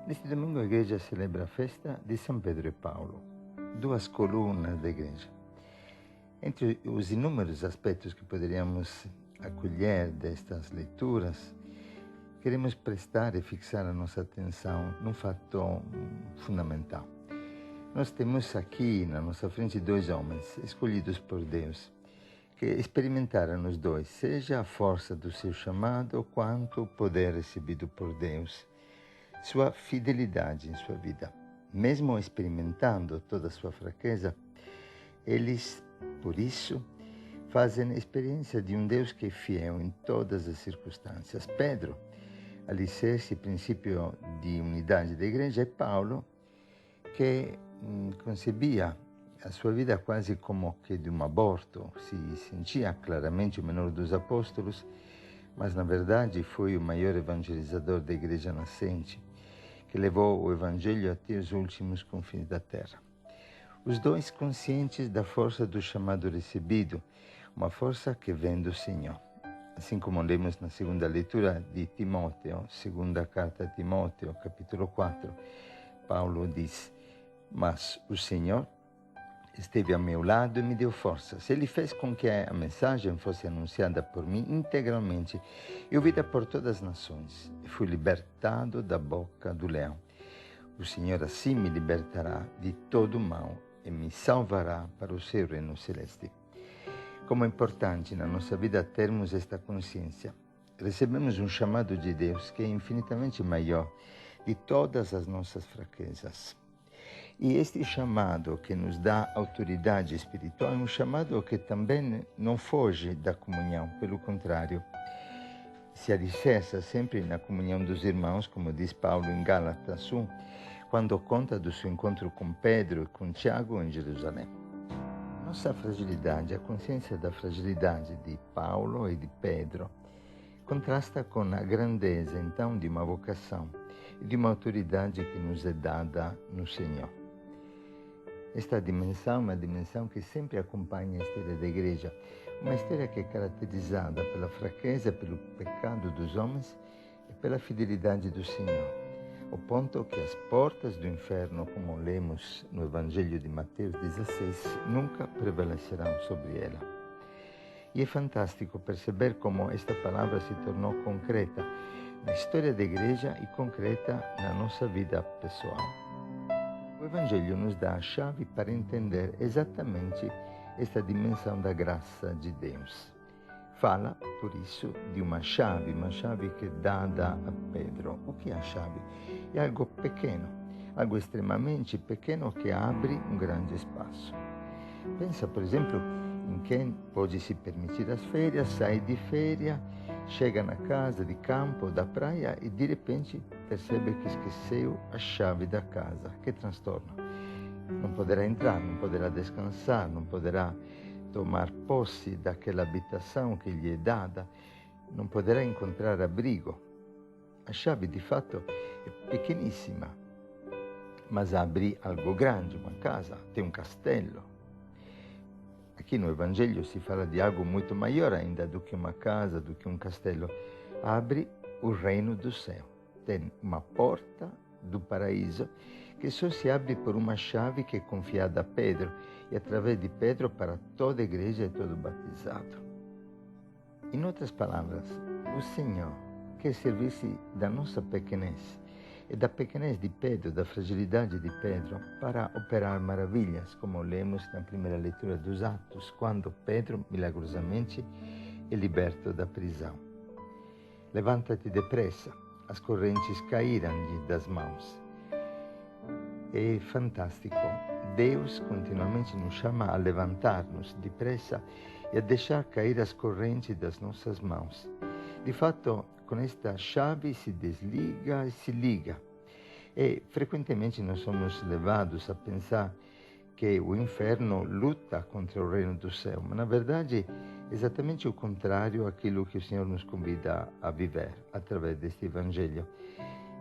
Neste domingo a igreja celebra a festa de São Pedro e Paulo, duas colunas da igreja. Entre os inúmeros aspectos que poderíamos acolher destas leituras, queremos prestar e fixar a nossa atenção num fator fundamental. Nós temos aqui na nossa frente dois homens escolhidos por Deus, que experimentaram os dois, seja a força do seu chamado, quanto o poder recebido por Deus, sua fidelidade em sua vida. Mesmo experimentando toda a sua fraqueza, eles, por isso, fazem a experiência de um Deus que é fiel em todas as circunstâncias. Pedro, alicerce e princípio de unidade da igreja, e Paulo, que concebia a sua vida quase como que de um aborto. Se sentia claramente o menor dos apóstolos, mas na verdade foi o maior evangelizador da igreja nascente, que levou o evangelho até os últimos confins da terra. Os dois conscientes da força do chamado recebido, uma força que vem do Senhor. Assim como lemos na segunda leitura de Timóteo, segunda carta a Timóteo, capítulo 4, Paulo diz: "Mas o Senhor esteve a meu lado e me deu forças. Ele fez com que a mensagem fosse anunciada por mim integralmente e ouvida por todas as nações. E fui libertado da boca do leão. O Senhor assim me libertará de todo o mal e me salvará para o seu reino celeste." Como é importante na nossa vida termos esta consciência. Recebemos um chamado de Deus que é infinitamente maior de todas as nossas fraquezas. E este chamado que nos dá autoridade espiritual é um chamado que também não foge da comunhão, pelo contrário, se alicerça sempre na comunhão dos irmãos, como diz Paulo em Gálatas 1, quando conta do seu encontro com Pedro e com Tiago em Jerusalém. Nossa fragilidade, a consciência da fragilidade de Paulo e de Pedro, contrasta com a grandeza, então, de uma vocação e de uma autoridade que nos é dada no Senhor. Esta dimensão é uma dimensão que sempre acompanha a história da igreja, uma história que é caracterizada pela fraqueza, pelo pecado dos homens e pela fidelidade do Senhor, ao ponto que as portas do inferno, como lemos no Evangelho de Mateus 16, nunca prevalecerão sobre ela. E é fantástico perceber como esta palavra se tornou concreta na história da igreja e concreta na nossa vida pessoal. O Evangelho nos dá a chave para entender exatamente esta dimensão da graça de Deus. Fala, por isso, de uma chave que é dada a Pedro. O que é a chave? É algo pequeno, algo extremamente pequeno que abre um grande espaço. Pensa, por exemplo, em quem pode se permitir as férias, sai de férias, chega na casa de campo, da praia e de repente percebe que esqueceu a chave da casa. Que transtorno! Não poderá entrar, não poderá descansar, não poderá tomar posse daquela habitação que lhe é dada, não poderá encontrar abrigo. A chave, de fato, é pequeníssima, mas abre algo grande, uma casa, tem um castelo. Aqui no Evangelho se fala de algo muito maior ainda do que uma casa, do que um castelo. Abre o reino do céu. Tem uma porta do paraíso que só se abre por uma chave que é confiada a Pedro e através de Pedro para toda a igreja e todo batizado. Em outras palavras, o Senhor quer servir-se da nossa pequenez e da pequenez de Pedro, da fragilidade de Pedro, para operar maravilhas, como lemos na primeira leitura dos Atos, quando Pedro, milagrosamente, é liberto da prisão. Levanta-te depressa, as correntes caíram-lhe das mãos. É fantástico. Deus continuamente nos chama a levantar-nos depressa e a deixar cair as correntes das nossas mãos. De fato, com esta chave se desliga e se liga. E frequentemente nós somos levados a pensar que o inferno luta contra o reino do céu, mas na verdade é exatamente o contrário àquilo que o Senhor nos convida a viver através deste Evangelho.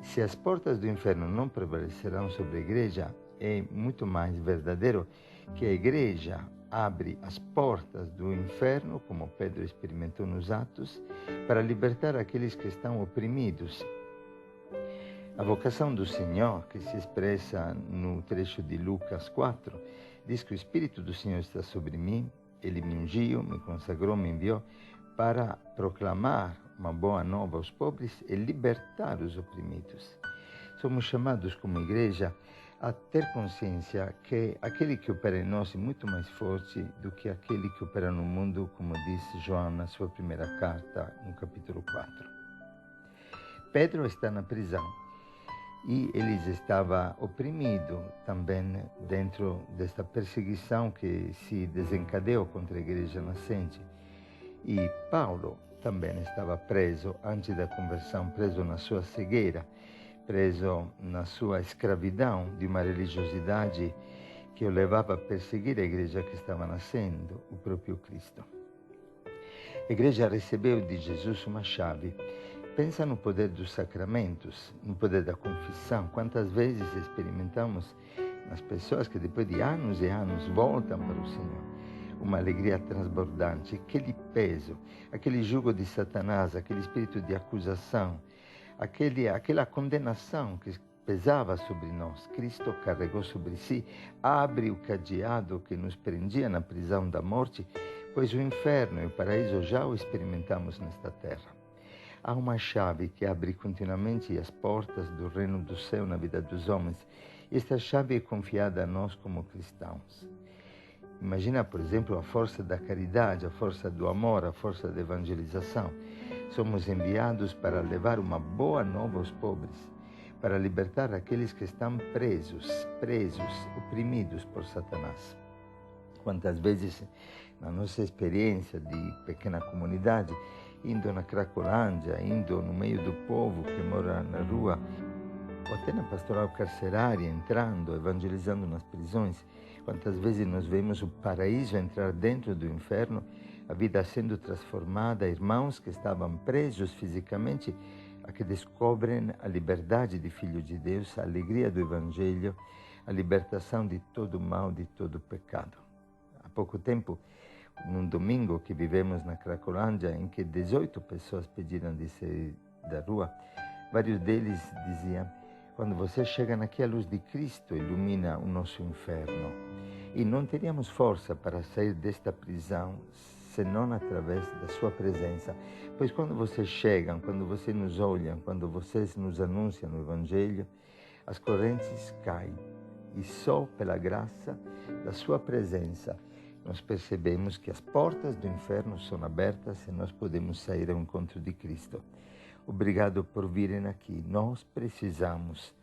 Se as portas do inferno não prevalecerão sobre a igreja, é muito mais verdadeiro que a igreja abre as portas do inferno, como Pedro experimentou nos Atos, para libertar aqueles que estão oprimidos. A vocação do Senhor, que se expressa no trecho de Lucas 4, diz que o Espírito do Senhor está sobre mim, Ele me ungiu, me consagrou, me enviou para proclamar uma boa nova aos pobres e libertar os oprimidos. Somos chamados como igreja a ter consciência que aquele que opera em nós é muito mais forte do que aquele que opera no mundo, como diz João na sua primeira carta, no capítulo 4. Pedro está na prisão e ele estava oprimido também dentro desta perseguição que se desencadeou contra a igreja nascente. E Paulo também estava preso antes da conversão, preso na sua cegueira, preso na sua escravidão de uma religiosidade que o levava a perseguir a igreja que estava nascendo, o próprio Cristo. A igreja recebeu de Jesus uma chave. Pensa no poder dos sacramentos, no poder da confissão. Quantas vezes experimentamos nas pessoas que depois de anos e anos voltam para o Senhor uma alegria transbordante, aquele peso, aquele jugo de Satanás, aquele espírito de acusação, aquela condenação que pesava sobre nós, Cristo carregou sobre si, abre o cadeado que nos prendia na prisão da morte, pois o inferno e o paraíso já o experimentamos nesta terra. Há uma chave que abre continuamente as portas do reino do céu na vida dos homens. Esta chave é confiada a nós como cristãos. Imagina, por exemplo, a força da caridade, a força do amor, a força da evangelização. Somos enviados para levar uma boa nova aos pobres, para libertar aqueles que estão presos, oprimidos por Satanás. Quantas vezes, na nossa experiência de pequena comunidade, indo na Cracolândia, indo no meio do povo que mora na rua, ou até na pastoral carcerária, entrando, evangelizando nas prisões, quantas vezes nós vemos o paraíso entrar dentro do inferno, a vida sendo transformada, irmãos que estavam presos fisicamente, a que descobrem a liberdade de Filho de Deus, a alegria do Evangelho, a libertação de todo o mal, de todo o pecado. Há pouco tempo, num domingo que vivemos na Cracolândia, em que 18 pessoas pediram de sair da rua, vários deles diziam: quando você chega aqui, a luz de Cristo ilumina o nosso inferno. E não teríamos força para sair desta prisão senão através da sua presença. Pois quando vocês chegam, quando vocês nos olham, quando vocês nos anunciam o Evangelho, as correntes caem. E só pela graça da sua presença nós percebemos que as portas do inferno são abertas e nós podemos sair ao encontro de Cristo. Obrigado por virem aqui. Nós precisamos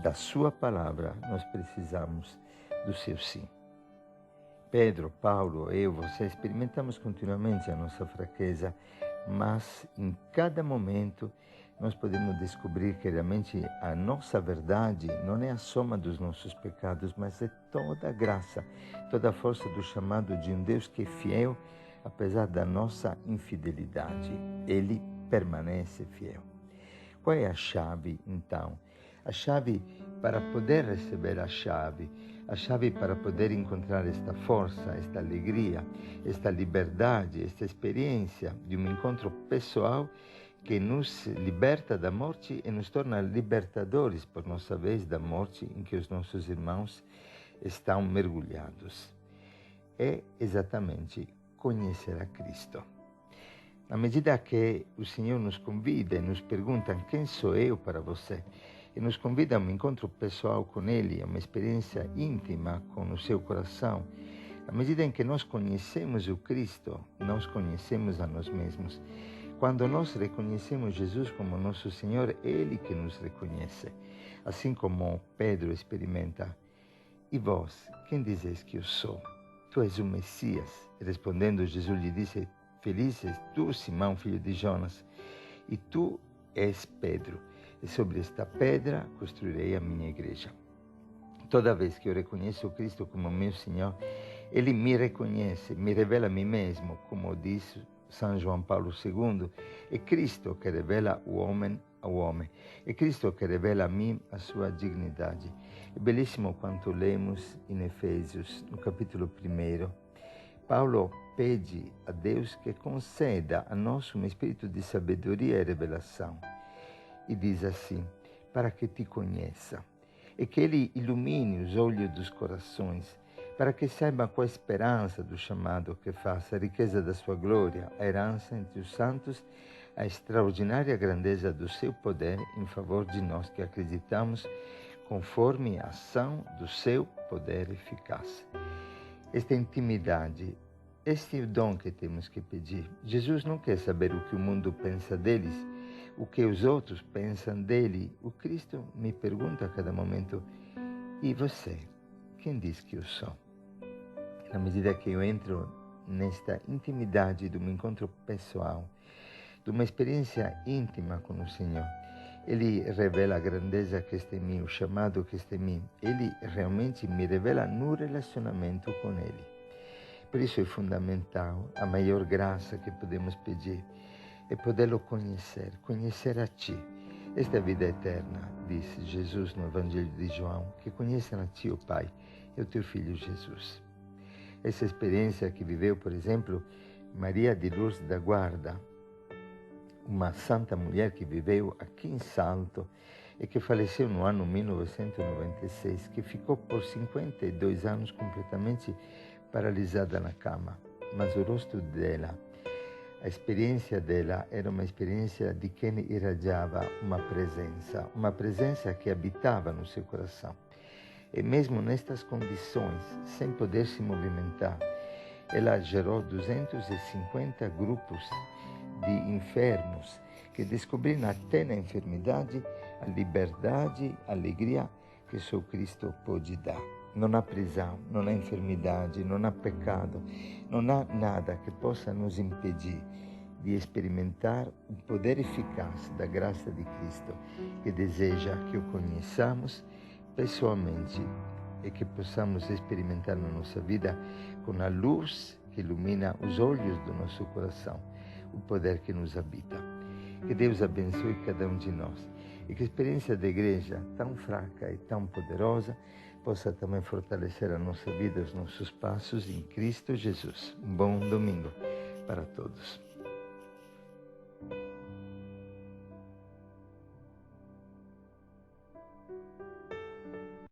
da sua palavra, nós precisamos do seu sim. Pedro, Paulo, eu, você, experimentamos continuamente a nossa fraqueza, mas em cada momento nós podemos descobrir que realmente a nossa verdade não é a soma dos nossos pecados, mas é toda a graça, toda a força do chamado de um Deus que é fiel, apesar da nossa infidelidade. Ele permanece fiel. Qual é a chave, então? A chave para poder receber a chave para poder encontrar esta força, esta alegria, esta liberdade, esta experiência de um encontro pessoal que nos liberta da morte e nos torna libertadores, por nossa vez, da morte em que os nossos irmãos estão mergulhados. É exatamente conhecer a Cristo. Na medida que o Senhor nos convida e nos pergunta: quem sou eu para você? E nos convida a um encontro pessoal com Ele, a uma experiência íntima com o seu coração. Na medida em que nós conhecemos o Cristo, nós conhecemos a nós mesmos. Quando nós reconhecemos Jesus como nosso Senhor, é Ele que nos reconhece. Assim como Pedro experimenta: e vós, quem dizes que eu sou? Tu és o Messias. E respondendo, Jesus lhe disse: feliz és tu, Simão, filho de Jonas, e tu és Pedro. E sobre esta pedra construirei a minha igreja. Toda vez que eu reconheço o Cristo como meu Senhor, Ele me reconhece, me revela a mim mesmo, como diz São João Paulo II. É Cristo que revela o homem ao homem. É Cristo que revela a mim a sua dignidade. É belíssimo quanto lemos em Efésios, no capítulo 1. Paulo pede a Deus que conceda a nós um espírito de sabedoria e revelação. E diz assim: para que te conheça e que Ele ilumine os olhos dos corações, para que saiba qual a esperança do chamado que faz, a riqueza da sua glória, a herança entre os santos, a extraordinária grandeza do seu poder em favor de nós que acreditamos, conforme a ação do seu poder eficaz. Esta intimidade, este é o dom que temos que pedir. Jesus não quer saber o que o mundo pensa deles, o que os outros pensam dele. O Cristo me pergunta a cada momento: e você? Quem diz que eu sou? Na medida que eu entro nesta intimidade de um encontro pessoal, de uma experiência íntima com o Senhor, Ele revela a grandeza que está em mim, o chamado que está em mim. Ele realmente me revela no relacionamento com Ele. Por isso é fundamental, a maior graça que podemos pedir é poderlo conhecer, conhecer a Ti. Esta é a vida eterna, disse Jesus no Evangelho de João, que conheçam a Ti, o Pai, e o Teu Filho Jesus. Essa experiência que viveu, por exemplo, Maria de Lourdes da Guarda, uma santa mulher que viveu aqui em Salto e que faleceu no ano 1996, que ficou por 52 anos completamente paralisada na cama. Mas o rosto dela, a experiência dela era uma experiência de quem irradiava uma presença que habitava no seu coração. E mesmo nestas condições, sem poder se movimentar, ela gerou 250 grupos de enfermos que descobriram até na enfermidade a liberdade, a alegria que só Cristo pode dar. Não há prisão, não há enfermidade, não há pecado, não há nada que possa nos impedir de experimentar o poder eficaz da graça de Cristo, que deseja que o conheçamos pessoalmente e que possamos experimentar na nossa vida com a luz que ilumina os olhos do nosso coração, o poder que nos habita. Que Deus abençoe cada um de nós e que a experiência da igreja, tão fraca e tão poderosa, possa também fortalecer a nossa vida, os nossos passos em Cristo Jesus. Um bom domingo para todos.